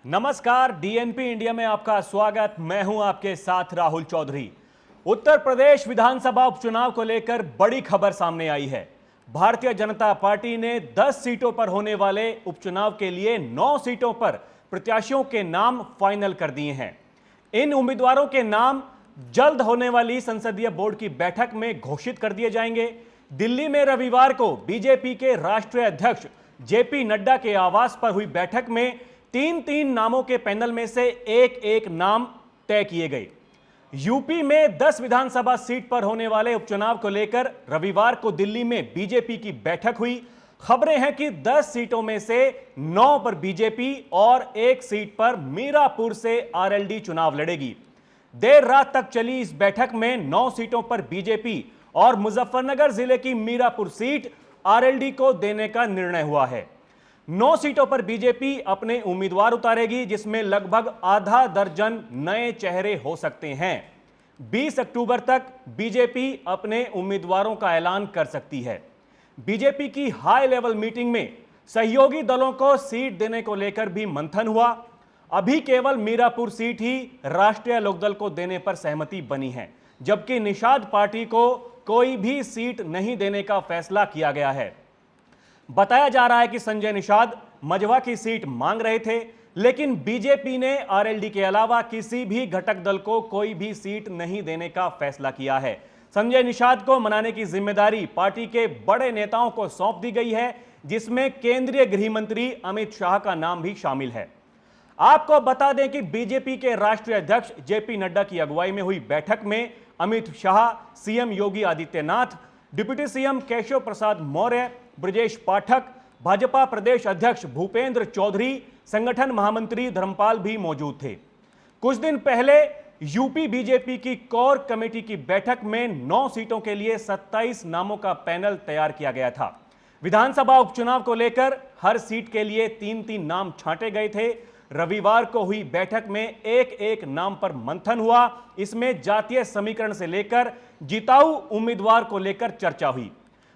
नमस्कार, DNP India में आपका स्वागत। मैं हूं आपके साथ राहुल चौधरी। उत्तर प्रदेश विधानसभा उपचुनाव को लेकर बड़ी खबर सामने आई है। भारतीय जनता पार्टी ने 10 सीटों पर होने वाले उपचुनाव के लिए 9 सीटों पर प्रत्याशियों के नाम फाइनल कर दिए हैं। इन उम्मीदवारों के नाम जल्द होने वाली संसदीय बोर्ड की बैठक में घोषित कर दिए जाएंगे। दिल्ली में रविवार को बीजेपी के राष्ट्रीय अध्यक्ष जेपी नड्डा के आवास पर हुई बैठक में तीन नामों के पैनल में से एक नाम तय किए गए। यूपी में 10 विधानसभा सीट पर होने वाले उपचुनाव को लेकर रविवार को दिल्ली में बीजेपी की बैठक हुई। खबरें हैं कि 10 सीटों में से 9 पर बीजेपी और 1 सीट पर मीरापुर से आरएलडी चुनाव लड़ेगी। देर रात तक चली इस बैठक में 9 सीटों पर बीजेपी और मुजफ्फरनगर जिले की मीरापुर सीट आरएलडी को देने का निर्णय हुआ है। 9 सीटों पर बीजेपी अपने उम्मीदवार उतारेगी, जिसमें लगभग आधा दर्जन नए चेहरे हो सकते हैं। 20 अक्टूबर तक बीजेपी अपने उम्मीदवारों का ऐलान कर सकती है। बीजेपी की हाई लेवल मीटिंग में सहयोगी दलों को सीट देने को लेकर भी मंथन हुआ। अभी केवल मीरापुर सीट ही राष्ट्रीय लोकदल को देने पर सहमति बनी है, जबकि निषाद पार्टी को कोई भी सीट नहीं देने का फैसला किया गया है। बताया जा रहा है कि संजय निषाद मझवा की सीट मांग रहे थे, लेकिन बीजेपी ने आरएलडी के अलावा किसी भी घटक दल को कोई भी सीट नहीं देने का फैसला किया है। संजय निषाद को मनाने की जिम्मेदारी पार्टी के बड़े नेताओं को सौंप दी गई है, जिसमें केंद्रीय गृह मंत्री अमित शाह का नाम भी शामिल है। आपको बता दें कि बीजेपी के राष्ट्रीय अध्यक्ष जेपी नड्डा की अगुवाई में हुई बैठक में Amit Shah, CM Yogi Adityanath, deputy CM Keshav Prasad Maurya, Brajesh Pathak, Bhajpa प्रदेश अध्यक्ष भूपेंद्र चौधरी, संगठन महामंत्री धर्मपाल भी मौजूद थे। कुछ दिन पहले यूपी बीजेपी की कोर कमेटी की बैठक में 9 सीटों के लिए 27 नामों का पैनल तैयार किया गया था। विधानसभा उपचुनाव को लेकर हर सीट के लिए 3 नाम छांटे गए थे। रविवार को हुई बैठक में एक नाम पर मंथन हुआ। इसमें जातीय समीकरण से लेकर जिताऊ उम्मीदवार को लेकर चर्चा हुई।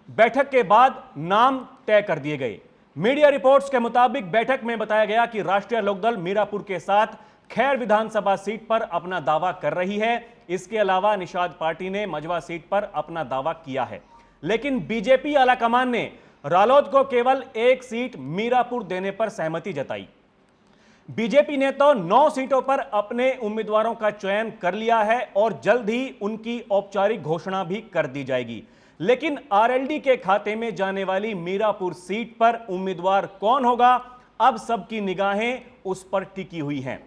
बैठक के बाद नाम तय कर दिए गए। मीडिया रिपोर्ट्स के मुताबिक बैठक में बताया गया कि राष्ट्रीय लोकदल मीरापुर के साथ खैर विधानसभा सीट पर अपना दावा कर रही है। इसके अलावा निषाद पार्टी ने मझवा सीट पर अपना दावा किया है, लेकिन बीजेपी आलाकमान ने रालोद को केवल 1 सीट मीरापुर देने पर सहमति जताई। बीजेपी ने तो 9 सीटों पर अपने उम्मीदवारों का चयन कर लिया है और जल्द ही उनकी औपचारिक घोषणा भी कर दी जाएगी। लेकिन आरएलडी के खाते में जाने वाली मीरापुर सीट पर उम्मीदवार कौन होगा, अब सबकी निगाहें उस पर टिकी हुई हैं।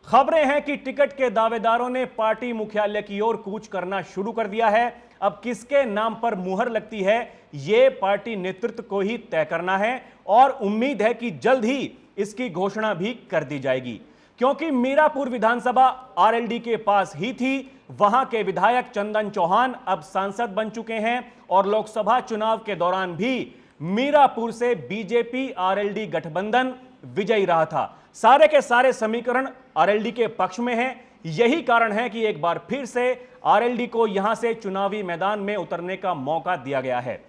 खबरें हैं कि टिकट के दावेदारों ने पार्टी मुख्यालय की ओर कूच करना शुरू कर दिया है। अब किसके नाम पर मुहर लगती है, यह पार्टी नेतृत्व को ही तय करना है और उम्मीद है कि जल्द ही इसकी घोषणा भी कर दी जाएगी, क्योंकि मीरापुर विधानसभा आरएलडी के पास ही थी। वहां के विधायक चंदन चौहान अब सांसद बन चुके हैं और लोकसभा चुनाव के दौरान भी मीरापुर से बीजेपी आरएलडी गठबंधन विजयी रहा था। सारे के सारे समीकरण आरएलडी के पक्ष में हैं। यही कारण है कि एक बार फिर से आरएलडी को यहां से चुनावी मैदान में उतरने का मौका दिया गया है,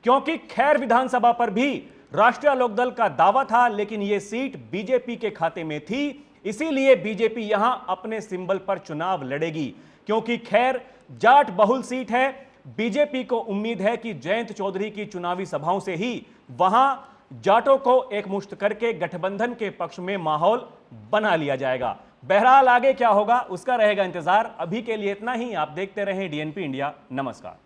क्योंकि खैर विधानसभा पर भी राष्ट्रीय लोकदल का दावा था, लेकिन यह सीट बीजेपी के खाते में थी। इसीलिए बीजेपी यहां अपने सिंबल पर चुनाव लड़ेगी, क्योंकि खैर जाट बहुल सीट है। बीजेपी को उम्मीद है कि जयंत चौधरी की चुनावी सभाओं से ही वहां जाटों को एकमुश्त करके गठबंधन के पक्ष में माहौल बना लिया जाएगा। बहरहाल आगे क्या होगा उसका रहेगा इंतजार। अभी के लिए इतना ही। आप देखते रहें डीएनपी इंडिया। नमस्कार।